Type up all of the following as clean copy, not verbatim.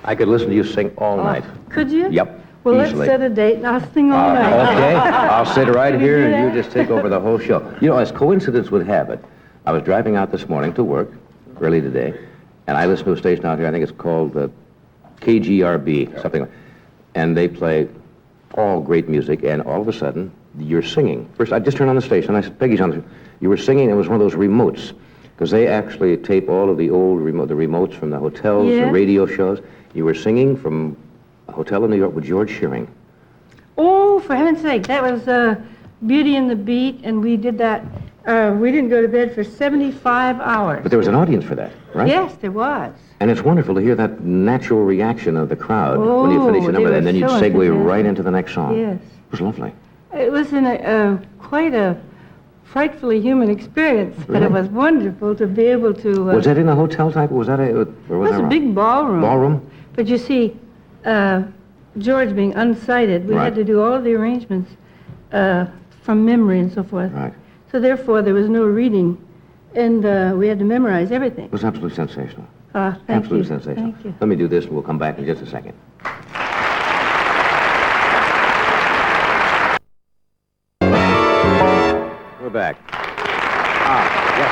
I could listen to you sing all night. Could you? Yep. Well, easily. let's set a date and I'll sing all night. Okay, I'll sit right Can we here do and that? you just take over the whole show. You know, as coincidence would have it, I was driving out this morning to work, early today, and I listened to a station out here, I think it's called KGRB, something like that. And they play all great music, and all of a sudden, you're singing. First, I just turned on the station, and I said, Peggy's on the... You were singing, it was one of those remotes, because they actually tape all of the old remotes from the hotels, the radio shows. You were singing from a hotel in New York with George Shearing. Oh, for heaven's sake, that was Beauty and the Beat, and we did that. We didn't go to bed for 75 hours. But there was an audience for that, right? Yes, there was. And it's wonderful to hear that natural reaction of the crowd when you finish a number, and then you'd so segue enthusiastic. right into the next song. Yes. It was lovely. It was quite a frightfully human experience, but it was wonderful to be able to... Was that in a hotel type, or was that it was a big ballroom. Ballroom? But you see, George being unsighted, we had to do all of the arrangements from memory and so forth. Right. So therefore, there was no reading, and we had to memorize everything. It was absolutely sensational. Thank Absolutely you. sensational. Thank you. Let me do this, and we'll come back in just a second. We're back. Yes.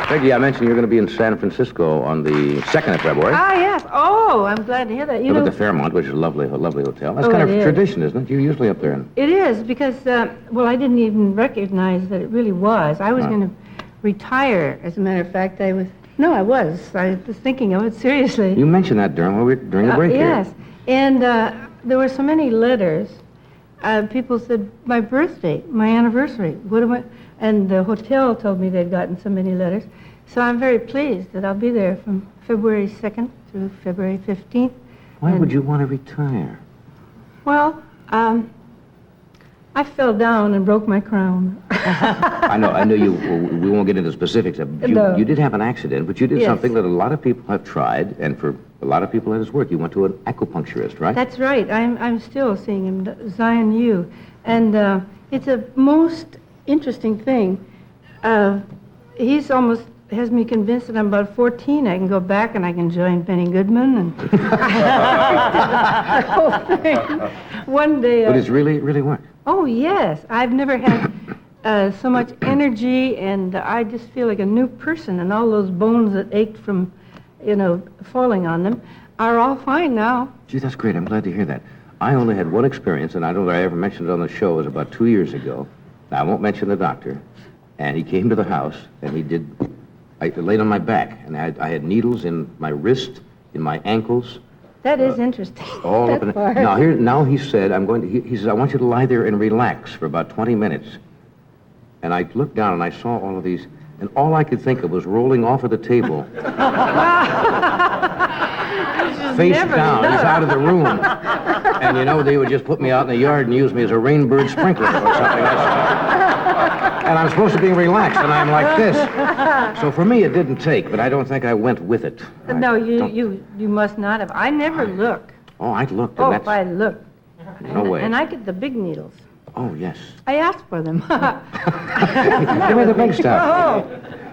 Peggy, I mentioned you're going to be in San Francisco on the 2nd of February. Yes. Oh, I'm glad to hear that. You At know, the Fairmont, which is a lovely hotel. That's Oh, kind of it is. tradition, isn't it? You're usually up there. it is, because, well, I didn't even recognize that it really was. I was Right. going to retire, as a matter of fact. I was thinking of it seriously. You mentioned that during the break Yes, here. and there were so many letters. People said, my birthday, my anniversary, and the hotel told me they'd gotten so many letters. So I'm very pleased that I'll be there from February 2nd through February 15th. Why would you want to retire? Well, I fell down and broke my crown. I know you, we won't get into specifics. No. You did have an accident, but you did Yes. something that a lot of people have tried, and for a lot of people it has worked. You went to an acupuncturist, right? That's right. I'm still seeing him, Zion Yu. And it's a most interesting thing. He's almost has me convinced that I'm about 14. I can go back and I can join Benny Goodman and the whole thing. One day... But it's really worked. Oh, yes. I've never had so much energy, and I just feel like a new person, and all those bones that ached from, falling on them are all fine now. Gee, that's great. I'm glad to hear that. I only had one experience, and I don't know if I ever mentioned it on the show. It was about 2 years ago. Now, I won't mention the doctor. And he came to the house, and I laid on my back, and I had needles in my wrist, in my ankles. That is interesting. All that up in the... part. Now he said, he says, I want you to lie there and relax for about 20 minutes. And I looked down and I saw all of these, and all I could think of was rolling off of the table. Face down, he's out of the room. And they would just put me out in the yard and use me as a rainbird sprinkler or something. And I'm supposed to be relaxed, and I'm like this. So for me, it didn't take, but I don't think I went with it. No, you must not have. I never look. Oh, I looked, Oh, and if I look. no way. And I get the big needles. Oh, yes. I asked for them. Give me the big stuff. Oh,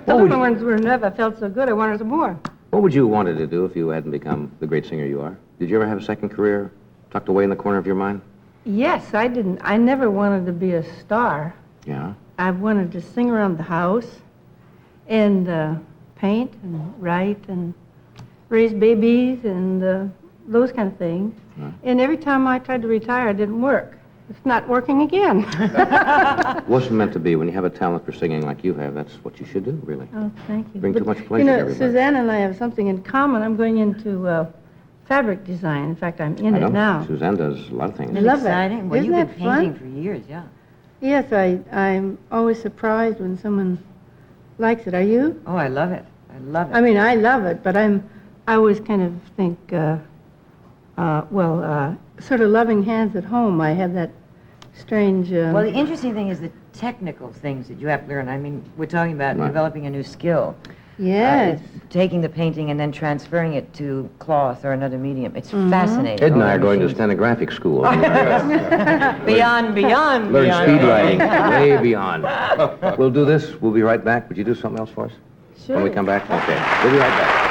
the little ones were never felt so good. I wanted some more. What would you have wanted to do if you hadn't become the great singer you are? Did you ever have a second career tucked away in the corner of your mind? Yes, I didn't. I never wanted to be a star. Yeah. I wanted to sing around the house and paint and write and raise babies and those kind of things. Right. And every time I tried to retire, it didn't work. It's not working again. Wasn't meant to be. When you have a talent for singing like you have, that's what you should do, really. Oh, thank you. Bring too much pleasure to everybody. Suzanne and I have something in common. I'm going into fabric design. In fact, I'm in I it know. now. Suzanne does a lot of things. I love it. Exciting. Well, Isn't you've that been painting fun? for years, yeah. Yes, I'm always surprised when someone likes it. Are you? Oh, I love it. I love it. I mean, I love it, but I always kind of think, sort of loving hands at home. I have that strange... well, the interesting thing is the technical things that you have to learn. I mean, we're talking about Right. developing a new skill. yes. Taking the painting and then transferring it to cloth or another medium. It's fascinating. Ed and all I are the going to machines. stenographic school. Beyond. Learn beyond. speed writing, way beyond. We'll do this. We'll be right back. Would you do something else for us? When we Sure. come back? Okay. We'll be right back.